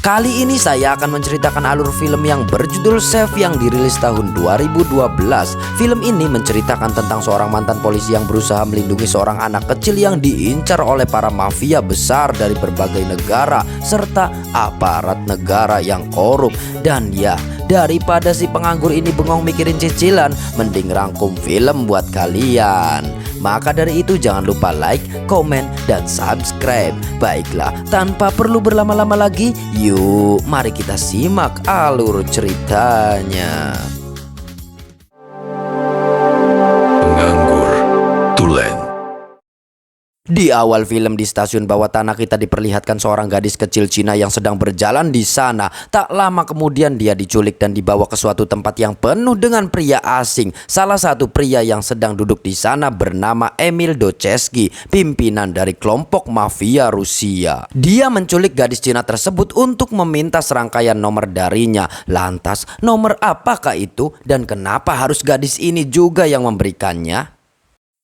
Kali ini saya akan menceritakan alur film yang berjudul Chef yang dirilis tahun 2012. Film ini menceritakan tentang seorang mantan polisi yang berusaha melindungi seorang anak kecil yang diincar oleh para mafia besar dari berbagai negara serta aparat negara yang korup. Dan ya, daripada si penganggur ini bengong mikirin cicilan, mending rangkum film buat kalian. Maka dari itu jangan lupa like, komen, dan subscribe. Baiklah, tanpa perlu berlama-lama lagi, yuk mari kita simak alur ceritanya. Penganggur Tulen. Di awal film di stasiun bawah tanah kita diperlihatkan seorang gadis kecil Cina yang sedang berjalan di sana. Tak lama kemudian dia diculik dan dibawa ke suatu tempat yang penuh dengan pria asing. Salah satu pria yang sedang duduk di sana bernama Emil Dochesky, pimpinan dari kelompok mafia Rusia. Dia menculik gadis Cina tersebut untuk meminta serangkaian nomor darinya. Lantas, nomor apakah itu dan kenapa harus gadis ini juga yang memberikannya?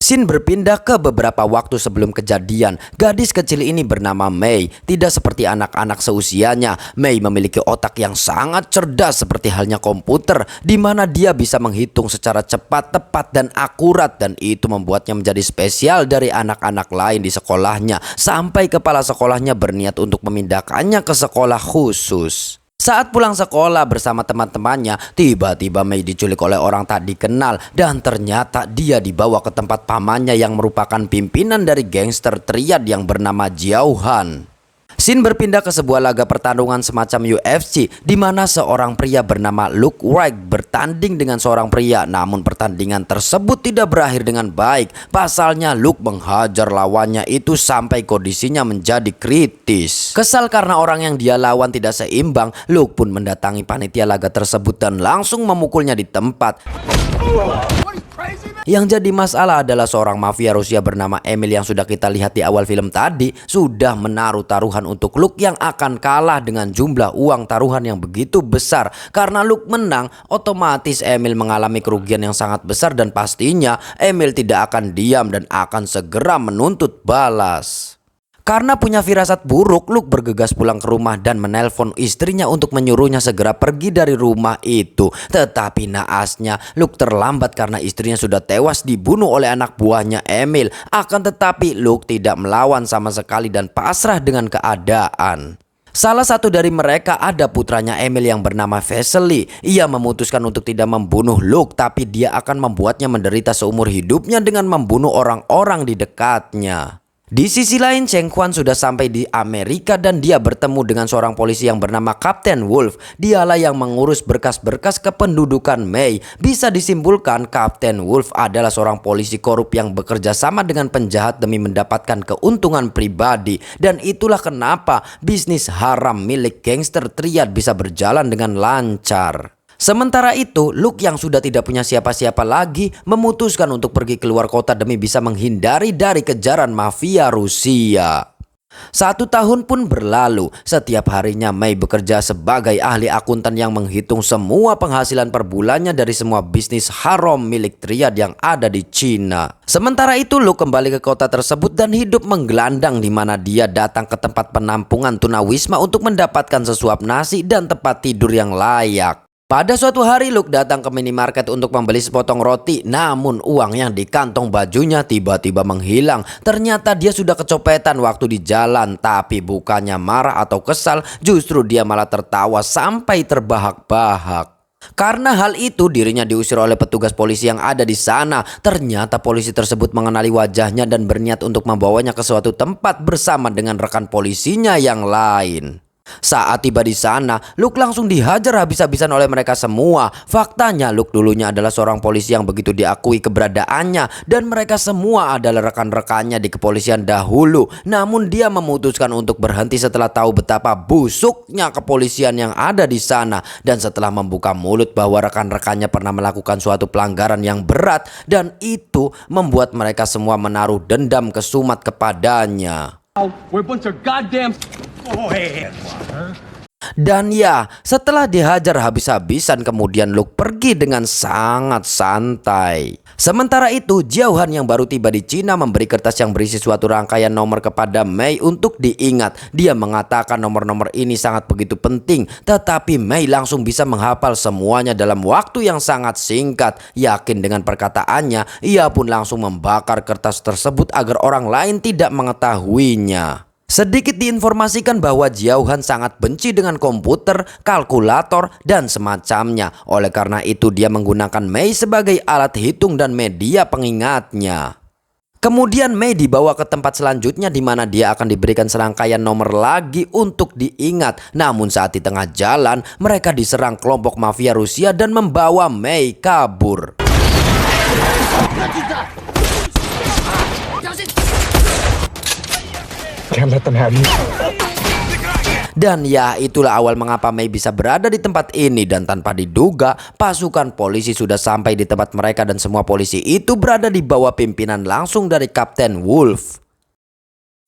Scene berpindah ke beberapa waktu sebelum kejadian. Gadis kecil ini bernama Mei. Tidak seperti anak-anak seusianya, Mei memiliki otak yang sangat cerdas seperti halnya komputer, di mana dia bisa menghitung secara cepat, tepat, dan akurat. Dan itu membuatnya menjadi spesial dari anak-anak lain di sekolahnya, sampai kepala sekolahnya berniat untuk memindahkannya ke sekolah khusus. Saat pulang sekolah bersama teman-temannya, tiba-tiba Mei diculik oleh orang tak dikenal dan ternyata dia dibawa ke tempat pamannya yang merupakan pimpinan dari gangster triad yang bernama Jiao Han. Scene berpindah ke sebuah laga pertandungan semacam UFC di mana seorang pria bernama Luke Wright bertanding dengan seorang pria, namun pertandingan tersebut tidak berakhir dengan baik. Pasalnya Luke menghajar lawannya itu sampai kondisinya menjadi kritis. Kesal karena orang yang dia lawan tidak seimbang, Luke pun mendatangi panitia laga tersebut dan langsung memukulnya di tempat. Yang jadi masalah adalah seorang mafia Rusia bernama Emil yang sudah kita lihat di awal film tadi sudah menaruh taruhan untuk Luke yang akan kalah dengan jumlah uang taruhan yang begitu besar. Karena Luke menang, otomatis Emil mengalami kerugian yang sangat besar dan pastinya Emil tidak akan diam dan akan segera menuntut balas. Karena punya firasat buruk, Luke bergegas pulang ke rumah dan menelpon istrinya untuk menyuruhnya segera pergi dari rumah itu. Tetapi naasnya, Luke terlambat karena istrinya sudah tewas dibunuh oleh anak buahnya Emil. Akan tetapi Luke tidak melawan sama sekali dan pasrah dengan keadaan. Salah satu dari mereka ada putranya Emil yang bernama Vasily. Ia memutuskan untuk tidak membunuh Luke, tapi dia akan membuatnya menderita seumur hidupnya dengan membunuh orang-orang di dekatnya. Di sisi lain, Cheng Quan sudah sampai di Amerika dan dia bertemu dengan seorang polisi yang bernama Kapten Wolf. Dialah yang mengurus berkas-berkas kependudukan Mei. Bisa disimpulkan Kapten Wolf adalah seorang polisi korup yang bekerja sama dengan penjahat demi mendapatkan keuntungan pribadi. Dan itulah kenapa bisnis haram milik gangster triad bisa berjalan dengan lancar. Sementara itu, Luke yang sudah tidak punya siapa-siapa lagi memutuskan untuk pergi keluar kota demi bisa menghindari dari kejaran mafia Rusia. 1 tahun pun berlalu. Setiap harinya Mei bekerja sebagai ahli akuntan yang menghitung semua penghasilan per bulannya dari semua bisnis haram milik triad yang ada di Cina. Sementara itu Luke kembali ke kota tersebut dan hidup menggelandang di mana dia datang ke tempat penampungan tunawisma untuk mendapatkan sesuap nasi dan tempat tidur yang layak. Pada suatu hari Luke datang ke minimarket untuk membeli sepotong roti, namun uang yang di kantong bajunya tiba-tiba menghilang. Ternyata dia sudah kecopetan waktu di jalan, tapi bukannya marah atau kesal, justru dia malah tertawa sampai terbahak-bahak. Karena hal itu dirinya diusir oleh petugas polisi yang ada di sana. Ternyata polisi tersebut mengenali wajahnya dan berniat untuk membawanya ke suatu tempat bersama dengan rekan polisinya yang lain. Saat tiba di sana, Luke langsung dihajar habis-habisan oleh mereka semua. Faktanya Luke dulunya adalah seorang polisi yang begitu diakui keberadaannya dan mereka semua adalah rekan-rekannya di kepolisian dahulu. Namun dia memutuskan untuk berhenti setelah tahu betapa busuknya kepolisian yang ada di sana dan setelah membuka mulut bahwa rekan-rekannya pernah melakukan suatu pelanggaran yang berat dan itu membuat mereka semua menaruh dendam kesumat kepadanya. We're a bunch of goddamn... Dan ya, setelah dihajar habis-habisan kemudian Luke pergi dengan sangat santai. Sementara itu, Jiaohan yang baru tiba di Cina memberi kertas yang berisi suatu rangkaian nomor kepada Mei untuk diingat. Dia mengatakan nomor-nomor ini sangat begitu penting, tetapi Mei langsung bisa menghafal semuanya dalam waktu yang sangat singkat. Yakin dengan perkataannya, ia pun langsung membakar kertas tersebut agar orang lain tidak mengetahuinya. Sedikit diinformasikan bahwa Jiaohan sangat benci dengan komputer, kalkulator, dan semacamnya. Oleh karena itu dia menggunakan Mei sebagai alat hitung dan media pengingatnya. Kemudian Mei dibawa ke tempat selanjutnya di mana dia akan diberikan serangkaian nomor lagi untuk diingat. Namun saat di tengah jalan mereka diserang kelompok mafia Rusia dan membawa Mei kabur. Can't let them have me. Dan ya, itulah awal mengapa Mei bisa berada di tempat ini. Dan tanpa diduga, pasukan polisi sudah sampai di tempat mereka dan semua polisi itu berada di bawah pimpinan langsung dari Kapten Wolf.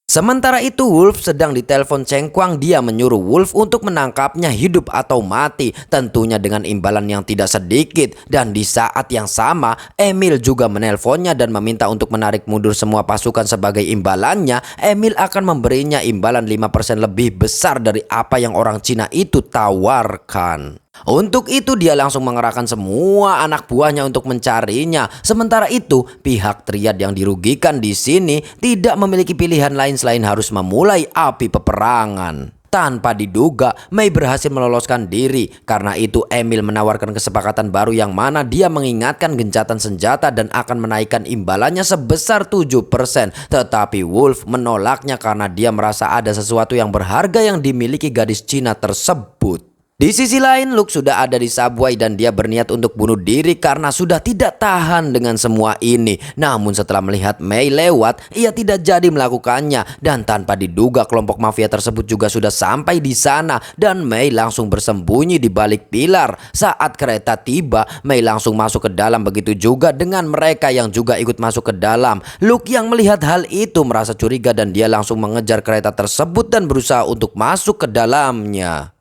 Sementara itu Wolf sedang ditelepon Cheng Kuang. Dia menyuruh Wolf untuk menangkapnya hidup atau mati, tentunya dengan imbalan yang tidak sedikit. Dan di saat yang sama Emil juga menelponnya dan meminta untuk menarik mundur semua pasukan sebagai imbalannya. Emil akan memberinya imbalan 5% lebih besar dari apa yang orang Cina itu tawarkan. Untuk itu dia langsung mengerahkan semua anak buahnya untuk mencarinya. Sementara itu pihak Triad yang dirugikan di sini tidak memiliki pilihan lain selain harus memulai api peperangan. Tanpa diduga Mei berhasil meloloskan diri. Karena itu Emil menawarkan kesepakatan baru yang mana dia mengingatkan gencatan senjata dan akan menaikkan imbalannya sebesar 7%. Tetapi Wolf menolaknya karena dia merasa ada sesuatu yang berharga yang dimiliki gadis Cina tersebut. Di sisi lain Luke sudah ada di subway dan dia berniat untuk bunuh diri karena sudah tidak tahan dengan semua ini. Namun setelah melihat Mei lewat, ia tidak jadi melakukannya. Dan tanpa diduga kelompok mafia tersebut juga sudah sampai di sana. Dan Mei langsung bersembunyi di balik pilar. Saat kereta tiba, Mei langsung masuk ke dalam, begitu juga dengan mereka yang juga ikut masuk ke dalam. Luke yang melihat hal itu merasa curiga dan dia langsung mengejar kereta tersebut dan berusaha untuk masuk ke dalamnya.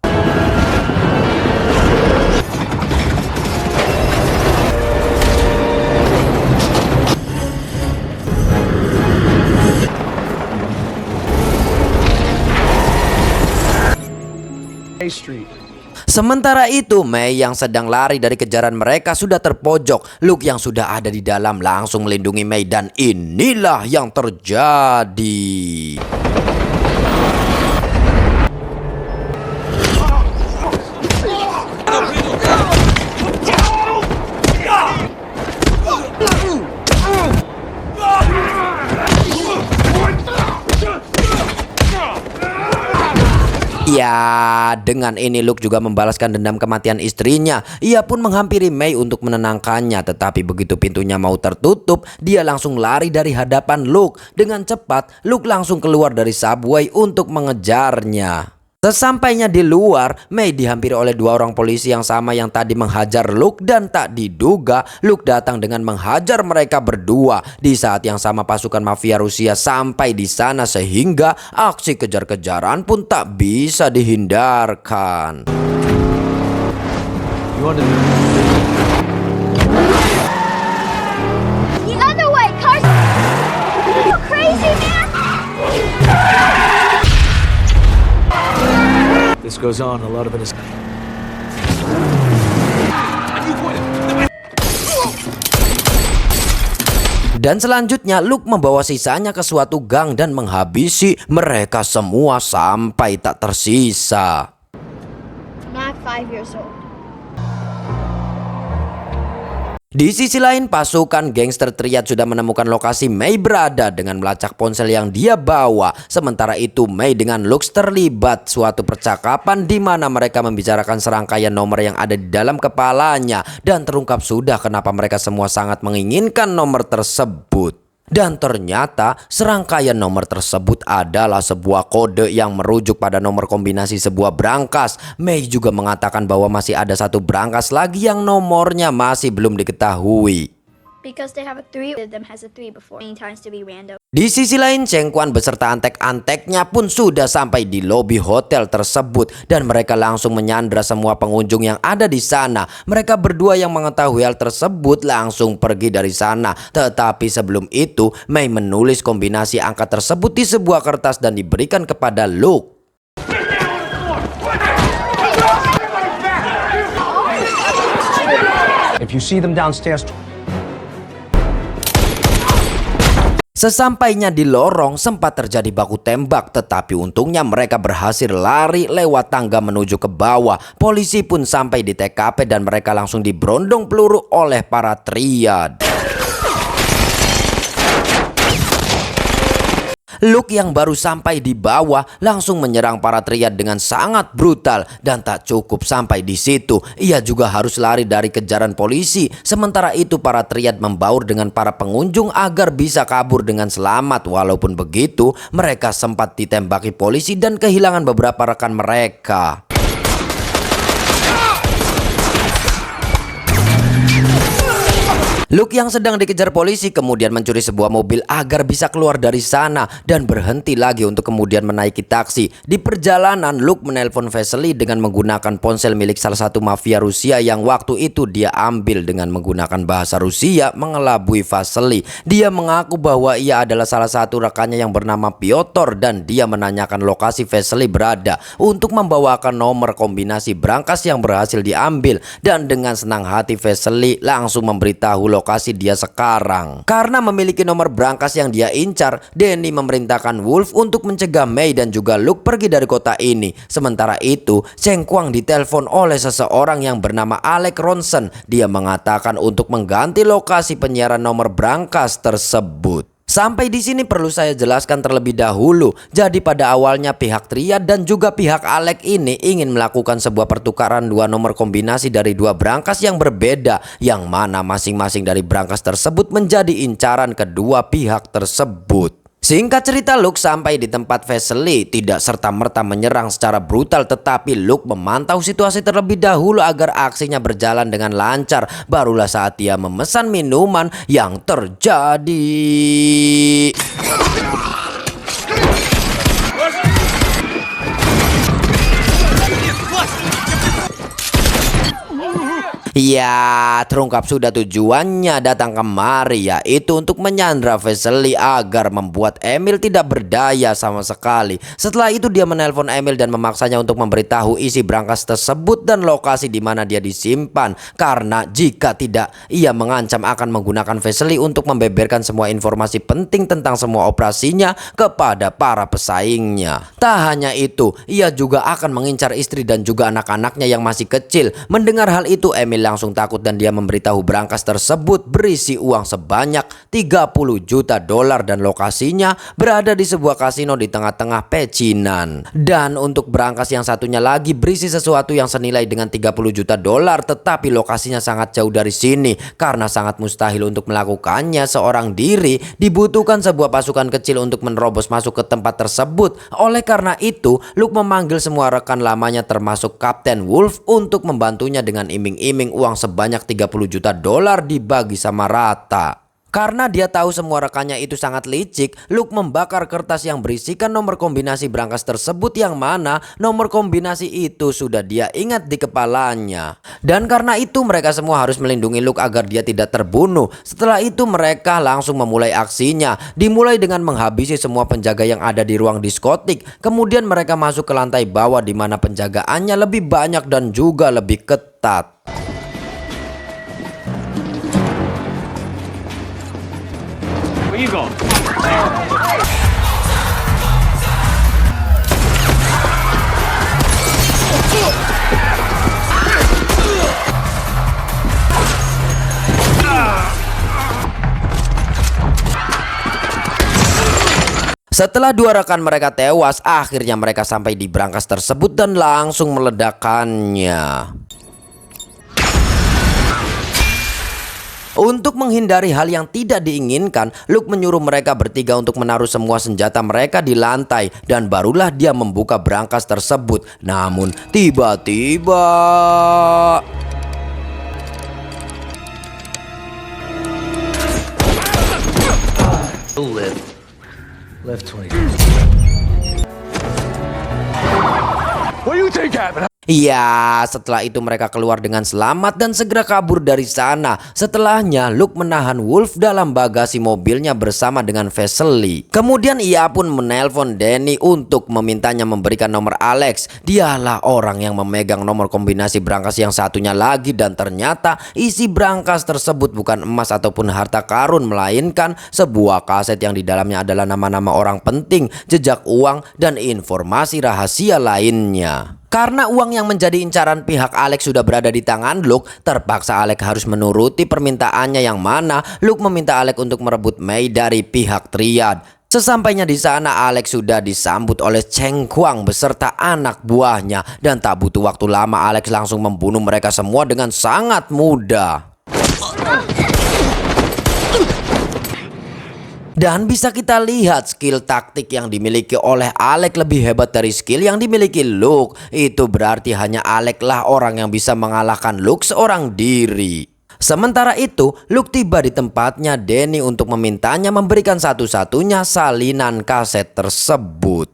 Street. Sementara itu Mei yang sedang lari dari kejaran mereka sudah terpojok. Luke yang sudah ada di dalam langsung melindungi Mei dan inilah yang terjadi. Ya, dengan ini Luke juga membalaskan dendam kematian istrinya. Ia pun menghampiri Mei untuk menenangkannya. Tetapi begitu pintunya mau tertutup, dia langsung lari dari hadapan Luke. Dengan cepat, Luke langsung keluar dari subway untuk mengejarnya. Sesampainya di luar, Mei dihampiri oleh dua orang polisi yang sama yang tadi menghajar Luke dan tak diduga Luke datang dengan menghajar mereka berdua. Di saat yang sama pasukan mafia Rusia sampai di sana sehingga aksi kejar-kejaran pun tak bisa dihindarkan. The other way, cars. You crazy, man? This goes on, a lot of it is. Dan selanjutnya Luke membawa sisanya ke suatu gang dan menghabisi mereka semua sampai tak tersisa. Not 5 years old. Di sisi lain pasukan gangster Triad sudah menemukan lokasi Mei berada dengan melacak ponsel yang dia bawa. Sementara itu Mei dengan Luke terlibat suatu percakapan di mana mereka membicarakan serangkaian nomor yang ada di dalam kepalanya. Dan terungkap sudah kenapa mereka semua sangat menginginkan nomor tersebut. Dan ternyata serangkaian nomor tersebut adalah sebuah kode yang merujuk pada nomor kombinasi sebuah brankas. Mei juga mengatakan bahwa masih ada satu brankas lagi yang nomornya masih belum diketahui. Because they have a 3, of them has a 3 before. Many times to be random. Di sisi lain, Cheng Quan beserta antek-anteknya pun sudah sampai di lobi hotel tersebut dan mereka langsung menyandra semua pengunjung yang ada di sana. Mereka berdua yang mengetahui hal tersebut langsung pergi dari sana. Tetapi sebelum itu, Mei menulis kombinasi angka tersebut di sebuah kertas dan diberikan kepada Luke. If you see them downstairs, Sesampainya di lorong sempat terjadi baku tembak, tetapi untungnya mereka berhasil lari lewat tangga menuju ke bawah. Polisi pun sampai di TKP dan mereka langsung diberondong peluru oleh para triad. Luke yang baru sampai di bawah langsung menyerang para triad dengan sangat brutal dan tak cukup sampai di situ. Ia juga harus lari dari kejaran polisi. Sementara itu para triad membaur dengan para pengunjung agar bisa kabur dengan selamat. Walaupun begitu, mereka sempat ditembaki polisi dan kehilangan beberapa rekan mereka. Luke yang sedang dikejar polisi kemudian mencuri sebuah mobil agar bisa keluar dari sana dan berhenti lagi untuk kemudian menaiki taksi. Di perjalanan, Luke menelpon Vasily dengan menggunakan ponsel milik salah satu mafia Rusia yang waktu itu dia ambil. Dengan menggunakan bahasa Rusia mengelabui Vasily. Dia mengaku bahwa ia adalah salah satu rekannya yang bernama Piotr dan dia menanyakan lokasi Vasily berada untuk membawakan nomor kombinasi brankas yang berhasil diambil. Dan dengan senang hati Vasily langsung memberitahu lokasi dia sekarang. Karena memiliki nomor brankas yang dia incar, Danny memerintahkan Wolf untuk mencegah Mei dan juga Luke pergi dari kota ini. Sementara itu, Cheng Quan ditelepon oleh seseorang yang bernama Alec Ronson. Dia mengatakan untuk mengganti lokasi penyiaran nomor brankas tersebut. Sampai di sini perlu saya jelaskan terlebih dahulu. Jadi pada awalnya pihak Triad dan juga pihak Alec ini ingin melakukan sebuah pertukaran dua nomor kombinasi dari dua brankas yang berbeda, yang mana masing-masing dari brankas tersebut menjadi incaran kedua pihak tersebut. Singkat cerita, Luke sampai di tempat Vasily tidak serta-merta menyerang secara brutal, tetapi Luke memantau situasi terlebih dahulu agar aksinya berjalan dengan lancar. Barulah saat dia memesan minuman yang terjadi. Ya, terungkap sudah tujuannya datang kemari, yaitu untuk menyandra Vasily agar membuat Emil tidak berdaya sama sekali. Setelah itu dia menelpon Emil dan memaksanya untuk memberitahu isi brankas tersebut dan lokasi di mana dia disimpan. Karena jika tidak, ia mengancam akan menggunakan Vasily untuk membeberkan semua informasi penting tentang semua operasinya kepada para pesaingnya. Tak hanya itu, ia juga akan mengincar istri dan juga anak-anaknya yang masih kecil. Mendengar hal itu, Emil langsung takut dan dia memberitahu brankas tersebut berisi uang sebanyak $30 juta dan lokasinya berada di sebuah kasino di tengah-tengah pecinan. Dan untuk brankas yang satunya lagi berisi sesuatu yang senilai dengan $30 juta, tetapi lokasinya sangat jauh dari sini. Karena sangat mustahil untuk melakukannya seorang diri, dibutuhkan sebuah pasukan kecil untuk menerobos masuk ke tempat tersebut. Oleh karena itu, Luke memanggil semua rekan lamanya termasuk Kapten Wolf untuk membantunya dengan iming-iming uang sebanyak $30 juta dibagi sama rata. Karena dia tahu semua rekannya itu sangat licik, Luke membakar kertas yang berisikan nomor kombinasi brankas tersebut, yang mana nomor kombinasi itu sudah dia ingat di kepalanya. Dan karena itu mereka semua harus melindungi Luke agar dia tidak terbunuh. Setelah itu mereka langsung memulai aksinya. Dimulai dengan menghabisi semua penjaga yang ada di ruang diskotik. Kemudian mereka masuk ke lantai bawah di mana penjagaannya lebih banyak dan juga lebih ketat. where you going? Setelah dua rekan mereka tewas, akhirnya mereka sampai di brankas tersebut dan langsung meledakkannya. Untuk menghindari hal yang tidak diinginkan, Luke menyuruh mereka bertiga untuk menaruh semua senjata mereka di lantai dan barulah dia membuka brankas tersebut. Namun tiba-tiba Live Left 20. What do you think happened? Ya, setelah itu mereka keluar dengan selamat dan segera kabur dari sana. Setelahnya, Luke menahan Wolf dalam bagasi mobilnya bersama dengan Wesley. Kemudian ia pun menelpon Danny untuk memintanya memberikan nomor Alex. Dialah orang yang memegang nomor kombinasi brankas yang satunya lagi, dan ternyata isi brankas tersebut bukan emas ataupun harta karun, melainkan sebuah kaset yang di dalamnya adalah nama-nama orang penting, jejak uang, dan informasi rahasia lainnya. Karena uang yang menjadi incaran pihak Alex sudah berada di tangan Luke, terpaksa Alex harus menuruti permintaannya, yang mana Luke meminta Alex untuk merebut Mei dari pihak Triad. Sesampainya di sana, Alex sudah disambut oleh Cheng Kuang beserta anak buahnya, dan tak butuh waktu lama Alex langsung membunuh mereka semua dengan sangat mudah. Dan bisa kita lihat skill taktik yang dimiliki oleh Alex lebih hebat dari skill yang dimiliki Luke. Itu berarti hanya Alex lah orang yang bisa mengalahkan Luke seorang diri. Sementara itu, Luke tiba di tempatnya Danny untuk memintanya memberikan satu-satunya salinan kaset tersebut.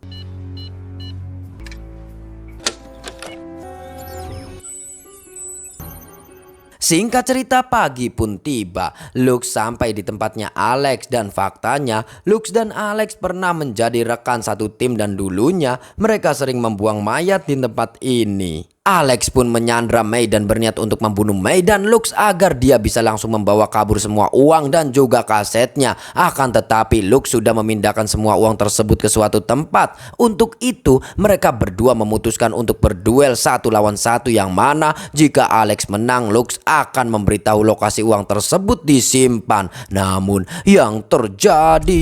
Singkat cerita, pagi pun tiba. Luke sampai di tempatnya Alex, dan faktanya Luke dan Alex pernah menjadi rekan satu tim dan dulunya mereka sering membuang mayat di tempat ini. Alex pun menyandra Mei dan berniat untuk membunuh Mei dan Luke agar dia bisa langsung membawa kabur semua uang dan juga kasetnya. Akan tetapi Luke sudah memindahkan semua uang tersebut ke suatu tempat. Untuk itu mereka berdua memutuskan untuk berduel 1 lawan 1, yang mana jika Alex menang, Luke akan memberitahu lokasi uang tersebut disimpan. Namun yang terjadi,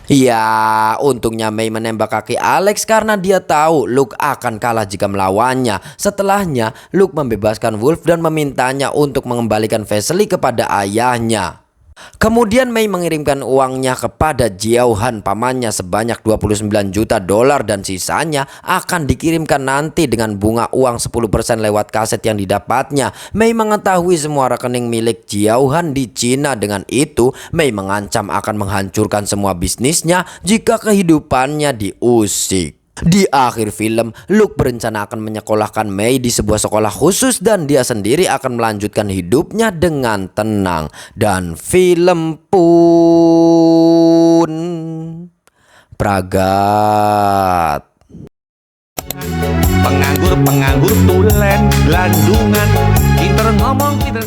ya, untungnya Mei menembak kaki Alex karena dia tahu Luke akan kalah jika melawannya. Setelahnya, Luke membebaskan Wolf dan memintanya untuk mengembalikan Wesley kepada ayahnya. Kemudian Mei mengirimkan uangnya kepada Jiao-han pamannya sebanyak 29 juta dolar, dan sisanya akan dikirimkan nanti dengan bunga uang 10% lewat kaset yang didapatnya. Mei mengetahui semua rekening milik Jiao-han di Cina. Dengan itu, Mei mengancam akan menghancurkan semua bisnisnya jika kehidupannya diusik. Di akhir film, Luke berencana akan menyekolahkan Mei di sebuah sekolah khusus dan dia sendiri akan melanjutkan hidupnya dengan tenang. Dan film pun pragat. Penganggur tulen, landungan, pinter ngomong, pinter